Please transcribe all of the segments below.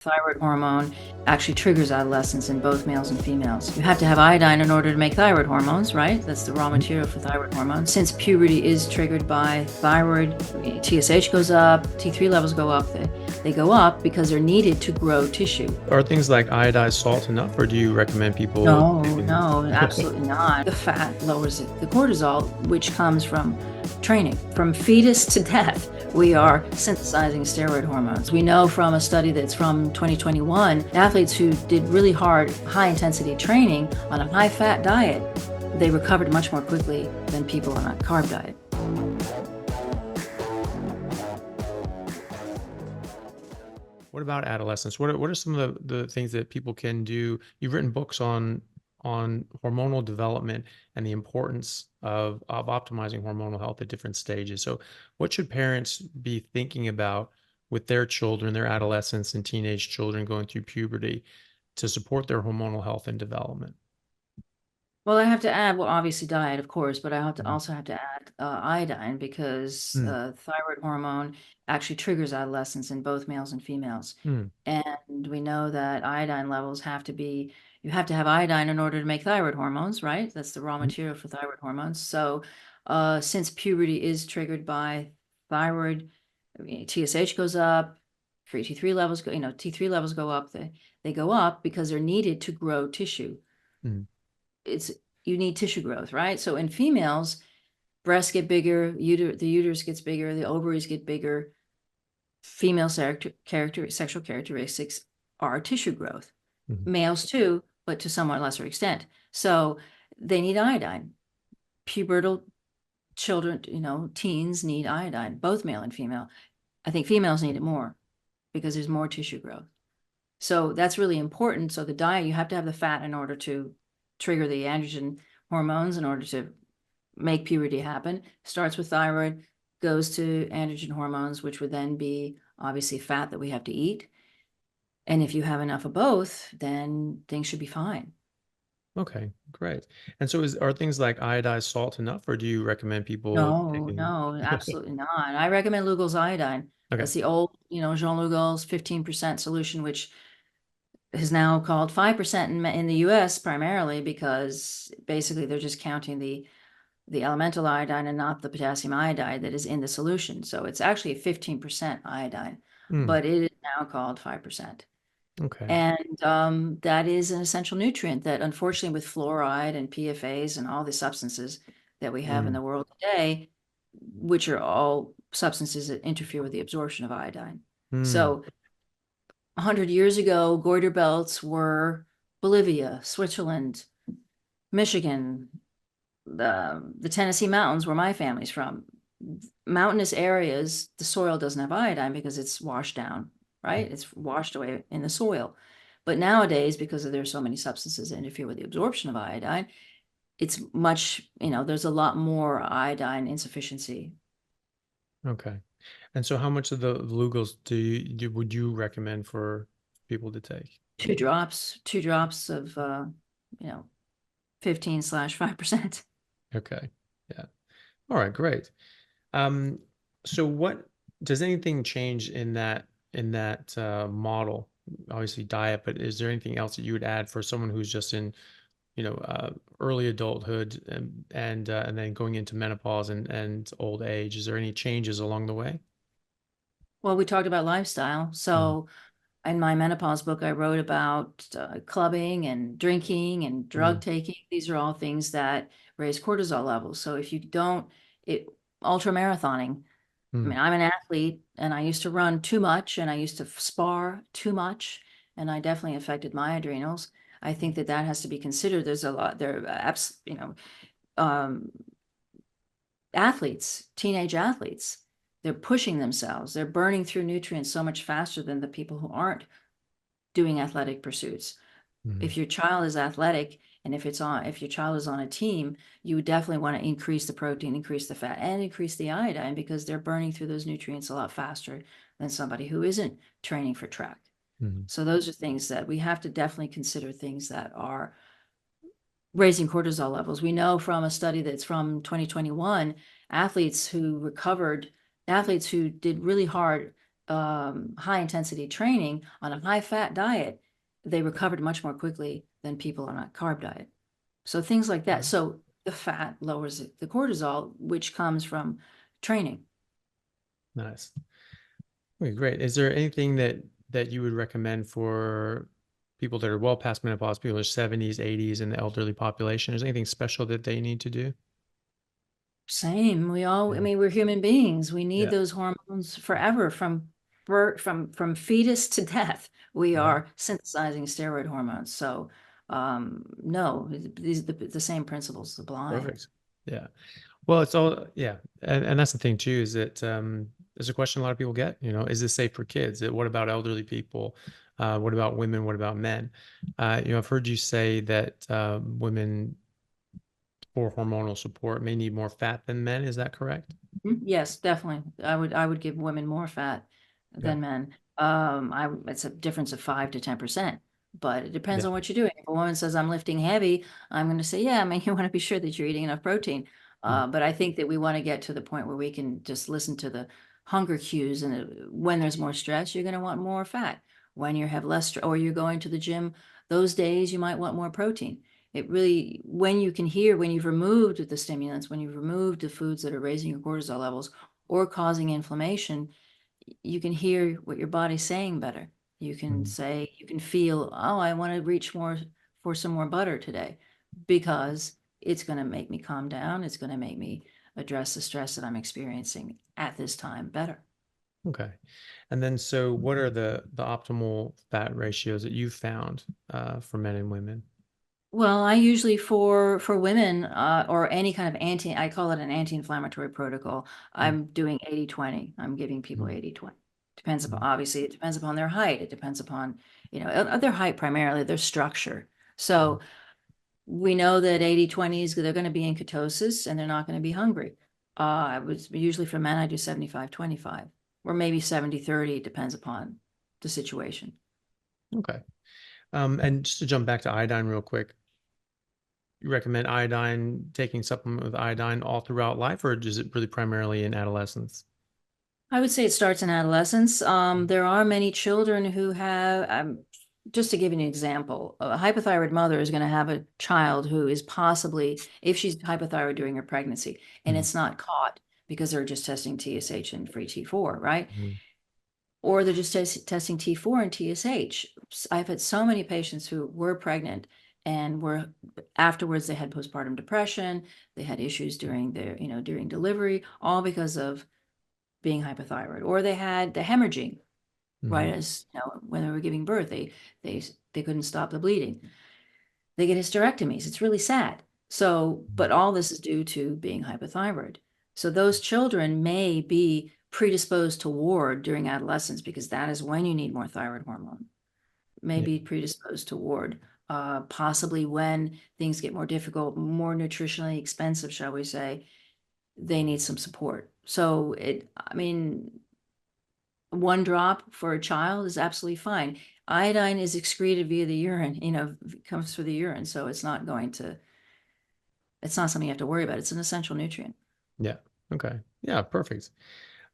Thyroid hormone actually triggers adolescence in both males and females. You have to have iodine in order to make thyroid hormones, right? That's the raw material for thyroid hormones. Since puberty is triggered by thyroid, TSH goes up, T3 levels go up. They go up because they're needed to grow tissue. Are things like iodized salt enough, or do you recommend people No, taking... no, absolutely not. The fat lowers the cortisol, which comes from training. From fetus to death, we are synthesizing steroid hormones. We know from a study that's from 2021, athletes who did really hard, high-intensity training on a high-fat diet, they recovered much more quickly than people on a carb diet. What about adolescence? What are some of the things that people can do? You've written books on hormonal development and the importance of optimizing hormonal health at different stages. So what should parents be thinking about with their children, their adolescents and teenage children going through puberty to support their hormonal health and development? Well, I have to add, well, obviously diet, of course, but I also have to add iodine because Mm. thyroid hormone actually triggers adolescence in both males and females. And we know that iodine levels you have to have iodine in order to make thyroid hormones, right? That's the raw material for thyroid hormones. So since puberty is triggered by thyroid, TSH goes up, free T3 levels go, T3 levels go up. They go up because they're needed to grow tissue. You need tissue growth, right? So in females, breasts get bigger, the uterus gets bigger, the ovaries get bigger. Female sexual characteristics are tissue growth. Males too, but to somewhat lesser extent. So they need iodine. Pubertal children, teens need iodine, both male and female. I think females need it more because there's more tissue growth. So that's really important. So the diet, you have to have the fat in order to trigger the androgen hormones in order to make puberty happen. Starts with thyroid, goes to androgen hormones, which would then be obviously fat that we have to eat. And if you have enough of both, then things should be fine. Okay, great. And so are things like iodized salt enough, or do you recommend people No, taking... no, absolutely not. I recommend Lugol's iodine. Okay. That's the old, Jean Lugol's 15% solution, which is now called 5% in the US primarily because basically they're just counting the elemental iodine and not the potassium iodide that is in the solution. So it's actually a 15% iodine, but it is now called 5%. Okay. And that is an essential nutrient that unfortunately with fluoride and PFAs and all the substances that we have in the world today, which are all substances that interfere with the absorption of iodine. So 100 years ago, goiter belts were Bolivia, Switzerland, Michigan, the Tennessee mountains where my family's from. Mountainous areas, the soil doesn't have iodine because it's washed down, right? It's washed away in the soil. But nowadays, because there's so many substances that interfere with the absorption of iodine, it's much, there's a lot more iodine insufficiency. Okay. And so how much of the Lugol's would you recommend for people to take? 2 drops of, 15/5%. Okay. Yeah. All right, great. So what does anything change in that model? Obviously diet, but is there anything else that you would add for someone who's just in, early adulthood and then going into menopause and old age? Is there any changes along the way? Well, we talked about lifestyle. So in my menopause book, I wrote about clubbing and drinking and drug taking. These are all things that raise cortisol levels. So if you don't, ultra marathoning, I mean, I'm an athlete and I used to run too much and I used to spar too much, and I definitely affected my adrenals. I think that has to be considered. There's a lot, um, athletes, teenage athletes, they're pushing themselves. They're burning through nutrients so much faster than the people who aren't doing athletic pursuits. If your child is athletic and if your child is on a team, you would definitely want to increase the protein, increase the fat, and increase the iodine because they're burning through those nutrients a lot faster than somebody who isn't training for track. So those are things that we have to definitely consider, things that are raising cortisol levels. We know from a study that's from 2021, athletes who did really hard high intensity training on a high fat diet, they recovered much more quickly than people on a carb diet. So things like that. Right. So the fat lowers the cortisol, which comes from training. Nice. Okay, great. Is there anything that you would recommend for people that are well past menopause, people in their 70s, 80s, and the elderly population? Is there anything special that they need to do? Same. I Yeah. mean, we're human beings. We need Yeah. those hormones forever from birth, from fetus to death. We Right. are synthesizing steroid hormones. So, no, these are the same principles apply. Perfect. Yeah. Well, it's all, yeah. And that's the thing too, is that there's a question a lot of people get, is this safe for kids? What about elderly people? What about women? What about men? I've heard you say that women for hormonal support may need more fat than men. Is that correct? Yes, definitely. I would give women more fat Yeah. than men. It's a difference of 5 to 10%, but it depends Yeah. on what you're doing. If a woman says I'm lifting heavy, I'm going to say, yeah, I mean, you want to be sure that you're eating enough protein. Mm. But I think that we want to get to the point where we can just listen to the hunger cues, and when there's more stress, you're going to want more fat. When you have less, or you're going to the gym, those days you might want more protein. It really, when you can hear, when you've removed the stimulants, when you've removed the foods that are raising your cortisol levels or causing inflammation, you can hear what your body's saying better. You can Mm. say, you can feel, oh, I want to reach more for some more butter today, because it's going to make me calm down. It's going to make me address the stress that I'm experiencing at this time better. Okay. And then, so what are the optimal fat ratios that you've found for men and women? Well, I usually, for women, or any kind of I call it an anti-inflammatory protocol. Mm. I'm doing 80-20. I'm giving people Mm. 80-20. Depends upon, Mm. obviously, it depends upon their height. It depends upon, their height primarily, their structure. Mm. So we know that 80-20 is they're going to be in ketosis and they're not going to be hungry. I was usually, for men, I do 75-25, or maybe 70-30. It depends upon the situation. Okay. And just to jump back to iodine real quick, you recommend iodine, taking supplement with iodine all throughout life, or is it really primarily in adolescence? I would say it starts in adolescence. There are many children who have, just to give you an example, a hypothyroid mother is going to have a child who is possibly, if she's hypothyroid during her pregnancy, and Mm. it's not caught because they're just testing TSH and free T4, right? Mm. Or they're just testing T4 and TSH. I've had so many patients who were pregnant and were afterwards they had postpartum depression, they had issues during during delivery, all because of being hypothyroid, or they had the hemorrhaging Mm. right as when they were giving birth, they they couldn't stop the bleeding. They get hysterectomies. It's really sad. So, Mm. but all this is due to being hypothyroid. So those children may be predisposed to ward during adolescence, because that is when you need more thyroid hormone. May Yeah. be predisposed to ward. Possibly when things get more difficult, more nutritionally expensive, shall we say, they need some support. So I mean, one drop for a child is absolutely fine. Iodine is excreted via the urine, comes through the urine. So it's not something you have to worry about. It's an essential nutrient. Yeah. Okay. Yeah. Perfect.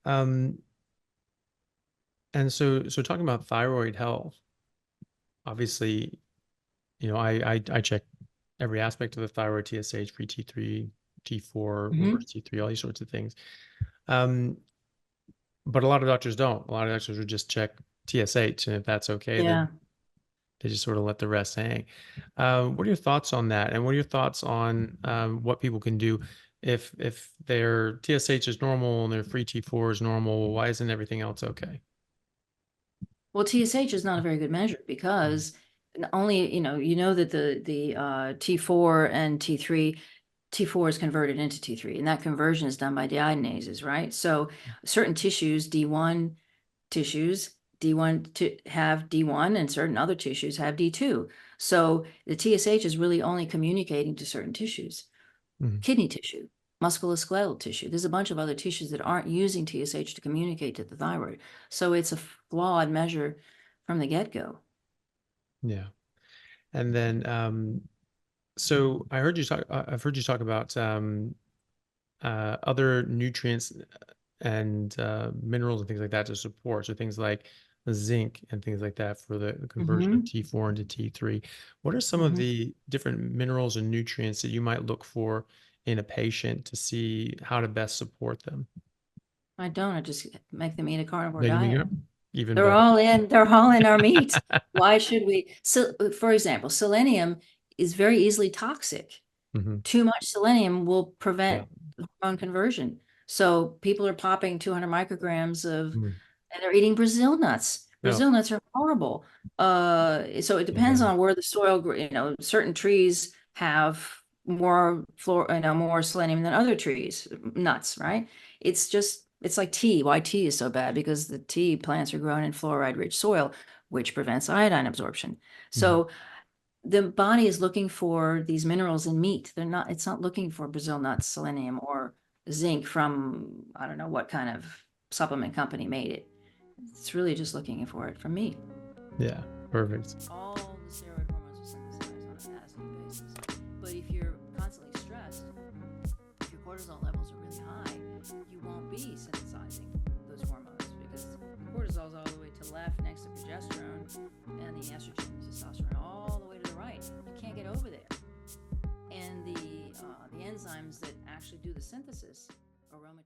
Um, and so talking about thyroid health, obviously, I check every aspect of the thyroid, TSH, free T3, T4, reverse Hmm. T3, all these sorts of things. Um, but a lot of doctors don't. A lot of doctors would just check TSH, and if that's okay, Yeah. then they just sort of let the rest hang. What are your thoughts on that? And what are your thoughts on what people can do if their TSH is normal and their free T4 is normal? Why isn't everything else okay? Well, TSH is not a very good measure, Mm. because only, that the T4 and T3, T4 is converted into T3, and that conversion is done by deiodinases, right? So certain tissues, D1 tissues, D1 to have D1, and certain other tissues have D2. So the TSH is really only communicating to certain tissues. Mhm. Kidney tissue, musculoskeletal tissue. There's a bunch of other tissues that aren't using TSH to communicate to the thyroid. So it's a flawed measure from the get-go. Yeah. And then, so I've heard you talk about other nutrients. minerals and things like that to support. So things like zinc and things like that for the conversion of Mm-hmm. T4 into T3. What are some of Mm-hmm. the different minerals and nutrients that you might look for in a patient to see how to best support them? I don't. I just make them eat a carnivore Making me diet. up even They're better. all in, they're all in our meat. Why should we? So, for example, selenium is very easily toxic. Hmm. Too much selenium will Yeah. prevent hormone conversion. So people are popping 200 micrograms of, Mm. and they're eating Brazil nuts. Yeah. Brazil nuts are horrible. So it depends Yeah. on where the soil, certain trees have more selenium than other trees, nuts, right? It's like tea. Why tea is so bad? Because the tea plants are grown in fluoride-rich soil, which prevents iodine absorption. Mhm. So the body is looking for these minerals in meat. It's not looking for Brazil nuts, selenium, or zinc from, I don't know what kind of supplement company made it. It's really just looking for it from meat. Yeah. Perfect. All the steroid hormones are synthesized on a fasting basis. But if you're constantly stressed, if your cortisol levels are really high, you won't be synthesizing those hormones because cortisol is all the way to the left next to progesterone, and the estrogen and testosterone all the way to the right. You can't get over there. And the enzymes that actually do the synthesis, aromatase.